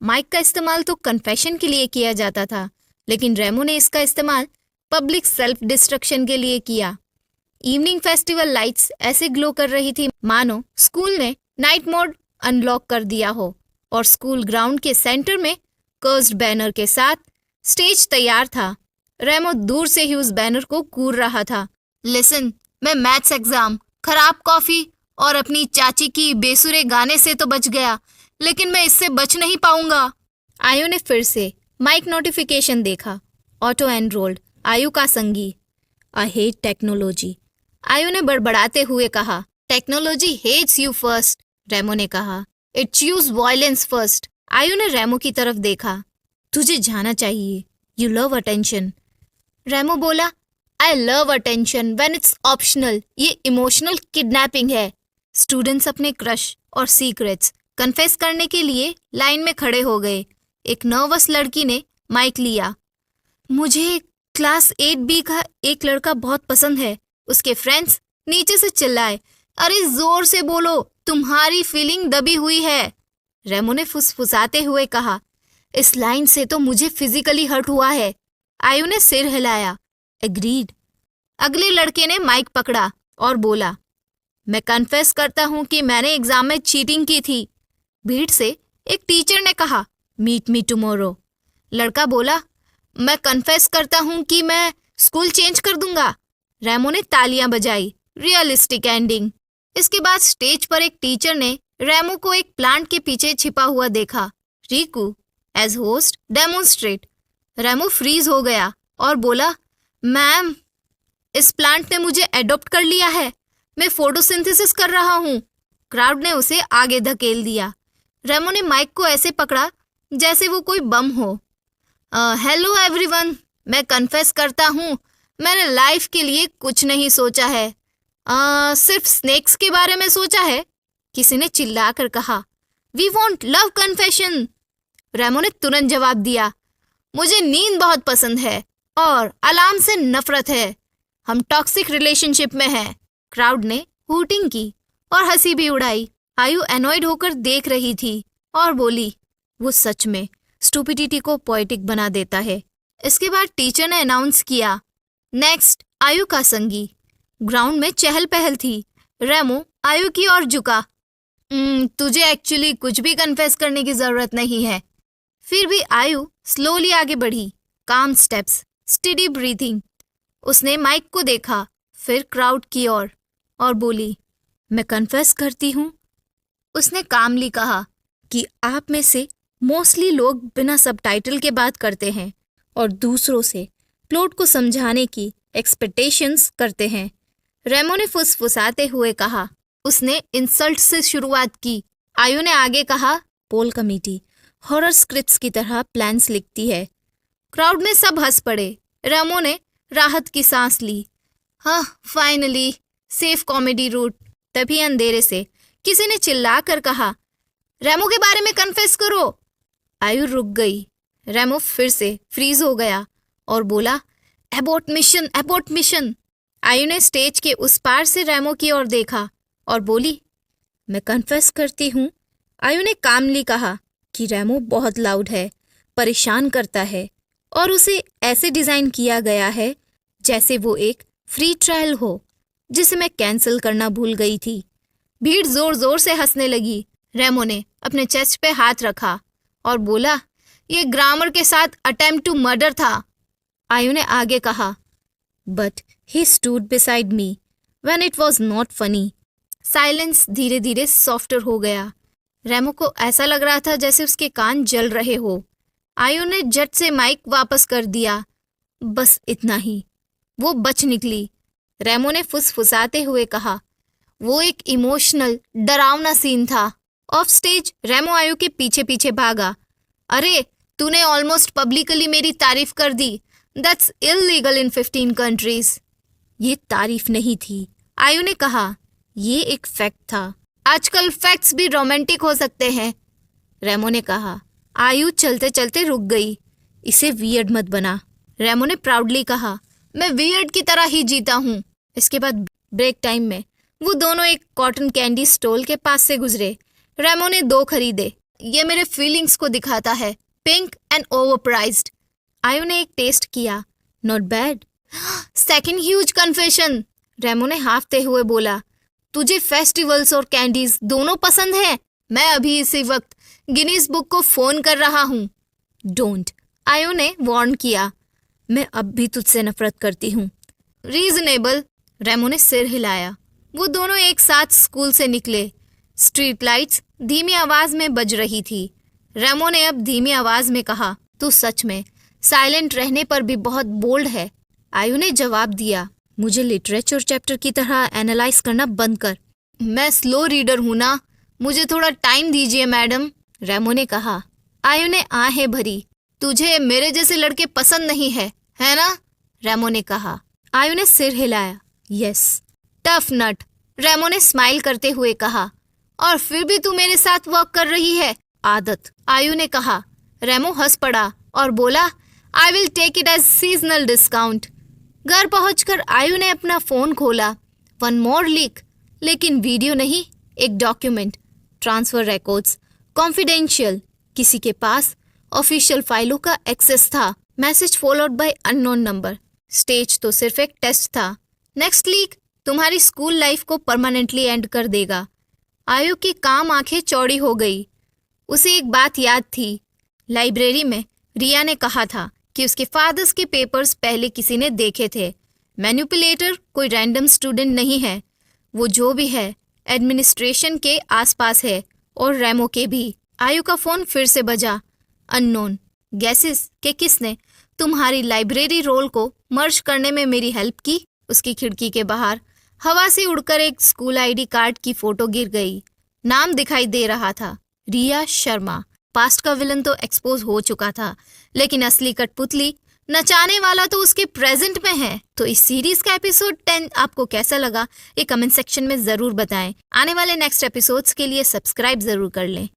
Mic का इस्तेमाल तो कन्फेशन के लिए किया जाता था, लेकिन रेमो ने इसका इस्तेमाल पब्लिक सेल्फ डिस्ट्रक्शन के लिए किया। इवनिंग फेस्टिवल लाइट्स ऐसे ग्लो कर रही थी मानो स्कूल ने नाइट मोड अनलॉक कर दिया हो, और स्कूल ग्राउंड के सेंटर में कर्स्ड बैनर के साथ स्टेज तैयार था। रेमो दूर से ही उस बैनर को कूर रहा था। लिसन, मैं मैथ्स एग्जाम, खराब कॉफी और अपनी चाची की बेसुरे गाने से तो बच गया, लेकिन मैं इससे बच नहीं पाऊंगा। आयु ने फिर से माइक नोटिफिकेशन देखा। ऑटो एनरोल्ड आयु का संगी। आई हेट टेक्नोलॉजी, आयु ने बड़बड़ाते हुए कहा। टेक्नोलॉजी हेट्स यू फर्स्ट, रेमो ने कहा। It choose violence first. आयु ने रेमो की तरफ देखा। तुझे जाना चाहिए, यू लव अटेंशन। रेमो बोला, I love attention when it's optional. ये इमोशनल किडनैपिंग है। स्टूडेंट्स अपने क्रश और सीक्रेट्स कन्फेस करने के लिए लाइन में खड़े हो गए। एक नर्वस लड़की ने माइक लिया। मुझे क्लास 8B का एक लड़का बहुत पसंद है, उसके फ्रेंड्स नीचे से चिल्लाए। अरे जोर से बोलो, तुम्हारी फीलिंग दबी हुई है। रेमो ने फुसफुसाते हुए कहा, इस लाइन से तो मुझे फिजिकली हर्ट हुआ है। आयु ने सिर हिलाया। एग्रीड। अगले लड़के ने माइक पकड़ा और बोला, मैं कन्फेस करता हूं कि मैंने एग्जाम में चीटिंग की थी। भीड़ से एक टीचर ने कहा, मीट मी टुमारो। लड़का बोला, मैं कन्फेस करता हूं कि मैं स्कूल चेंज कर दूंगा। रेमो ने तालियां बजाई। Realistic ending. इसके बाद स्टेज पर एक टीचर ने रेमो को एक प्लांट के पीछे छिपा हुआ देखा। Riku as host demonstrate. Remo freeze हो गया और बोला, मैम, इस प्लांट ने मुझे एडॉप्ट कर लिया है। मैं फोटोसिंथेसिस कर रहा हूँ। क्राउड ने उसे आगे धकेल दिया। रेमो ने माइक को ऐसे पकड़ा जैसे वो कोई बम हो। हेलो एवरीवन, मैं कन्फेस करता हूँ, मैंने लाइफ के लिए कुछ नहीं सोचा है, सिर्फ स्नेक्स के बारे में सोचा है। किसी ने चिल्लाकर कहा, we want love confession. Remo ने तुरंत जवाब दिया, मुझे नींद बहुत पसंद है और अलार्म से नफरत है। हम टॉक्सिक रिलेशनशिप में हैं। क्राउड ने हूटिंग की और हंसी भी उड़ाई। आयु एनॉयड होकर देख रही थी और बोली, वो सच में स्टूपिडिटी को पोएटिक बना देता है। इसके बाद टीचर ने अनाउंस किया, नेक्स्ट आयु का संगी। ग्राउंड में चहल पहल थी। रेमो आयु की ओर झुका। तुझे एक्चुअली कुछ भी कन्फेस करने की जरूरत नहीं है। फिर भी आयु स्लोली आगे बढ़ी। काम स्टेप्स, स्टेडी ब्रीथिंग। उसने माइक को देखा, फिर क्राउड की ओर और बोली, मैं कन्फेस करती हूँ। उसने कामली कहा कि आप में से मोस्टली लोग बिना सबटाइटल के बात करते हैं और दूसरों से प्लॉट को समझाने की एक्सपेक्टेशंस करते हैं। रेमो ने फुसफुसाते हुए कहा। उसने इंसल्ट से शुरुआत की। आयु ने आगे कहा, पोल कमेटी हॉरर स्क्रिप्ट्स की तरह प्लान्स लिखती है। क्राउड में सब हंस पड़े। रेमो ने राहत की सांस ली। हाँ, फाइनली सेफ कॉमेडी रूट। तभी अंधेरे से किसी ने चिल्लाकर कहा, रेमो के बारे में कन्फेस करो। आयु रुक गई। रेमो फिर से फ्रीज हो गया और बोला, अबॉर्ट मिशन, अबॉर्ट मिशन। आयु ने स्टेज के उस पार से रेमो की ओर देखा और बोली, मैं कन्फेस करती हूँ। आयु ने कामली कहा कि रेमो बहुत लाउड है, परेशान करता है और उसे ऐसे डिजाइन किया गया है जैसे वो एक फ्री ट्रायल हो जिसे मैं कैंसिल करना भूल गई थी। भीड़ जोर जोर से हंसने लगी। रेमो ने अपने चेस्ट पे हाथ रखा और बोला, ये ग्रामर के साथ अटेम्प्ट टू मर्डर था। आयु ने आगे कहा, but he stood beside me when it was not funny. Silence धीरे धीरे सॉफ्टर हो गया। रेमो को ऐसा लग रहा था जैसे उसके कान जल रहे हो। आयु ने झट से माइक वापस कर दिया। बस इतना ही, वो बच निकली। रेमो ने फुसफुसाते हुए कहा, वो एक इमोशनल डरावना सीन था। ऑफ स्टेज रेमो आयु के पीछे पीछे भागा। अरे, तूने ऑलमोस्ट पब्लिकली मेरी तारीफ कर दी। That's illegal in 15 countries. ये तारीफ नहीं थी, आयु ने कहा, ये एक फैक्ट था। आजकल फैक्ट्स भी रोमांटिक हो सकते हैं, रेमो ने कहा। आयु चलते चलते रुक गई। इसे वियर्ड मत बना, रेमो ने प्राउडली कहा। मैं वियर्ड की तरह ही जीता हूँ। इसके बाद ब्रेक टाइम में वो दोनों एक कॉटन कैंडी स्टॉल के पास से गुजरे। रेमो ने 2 खरीदे। ये मेरे फीलिंग्स को दिखाता है। Pink and overpriced. आयु ने एक टेस्ट किया। Not bad. Second huge confession. Remo ने हाफते हुए बोला, तुझे फेस्टिवल्स और कैंडीज दोनों पसंद है? मैं अभी इसी वक्त गिनीज बुक को फोन कर रहा हूँ। डोंट। आयु ने वार्न किया। मैं अब भी तुझसे नफरत करती हूँ। रीजनेबल। रेमो ने सिर हिलाया। वो दोनों एक साथ स्कूल से निकले। स्ट्रीट लाइट्स धीमी आवाज में बज रही थी। रेमो ने अब धीमी आवाज में कहा, तू सच में साइलेंट रहने पर भी बहुत बोल्ड है। आयु ने जवाब दिया, मुझे लिटरेचर चैप्टर की तरह एनालाइज करना बंद कर। मैं स्लो रीडर हूं ना, मुझे थोड़ा टाइम दीजिए मैडम, रेमो ने कहा। आयु ने आहें भरी। तुझे मेरे जैसे लड़के पसंद नहीं है ना? रेमो ने कहा। आयु ने सिर हिलाया। यस। टफ नट, रेमो ने स्माइल करते हुए कहा। और फिर भी तू मेरे साथ वर्क कर रही है। आदत, आयु ने कहा। रेमो हंस पड़ा और बोला, I will take it as seasonal discount. घर पहुंचकर आयु ने अपना फोन खोला। वन मोर लीक, लेकिन वीडियो नहीं, एक डॉक्यूमेंट। Transfer records confidential. किसी के पास ऑफिशियल फाइलों का एक्सेस था। Message followed by unknown number. Stage तो सिर्फ एक टेस्ट था। नेक्स्ट लीक तुम्हारी स्कूल लाइफ को परमानेंटली एंड कर देगा। आयु की काम आंखें चौड़ी हो गई। उसे एक बात याद थी। लाइब्रेरी में रिया ने कहा था कि उसके फादर्स के पेपर्स पहले किसी ने देखे थे। मैनिपुलेटर कोई रैंडम स्टूडेंट नहीं है। वो जो भी है एडमिनिस्ट्रेशन के आसपास है, और रेमो के भी। आयु का फोन फिर से बजा। अननोन। गैसेस कि किसने तुम्हारी लाइब्रेरी रोल को मर्ज करने में मेरी हेल्प की? उसकी खिड़की के बाहर हवा से उड़कर एक स्कूल आईडी कार्ड की फोटो गिर गई। नाम दिखाई दे रहा था, रिया शर्मा। पास्ट का विलन तो एक्सपोज हो चुका था, लेकिन असली कठपुतली नचाने वाला तो उसके प्रेजेंट में है। तो इस सीरीज का एपिसोड 10 आपको कैसा लगा, ये कमेंट सेक्शन में जरूर बताएं। आने वाले नेक्स्ट एपिसोड्स के लिए सब्सक्राइब जरूर कर लें।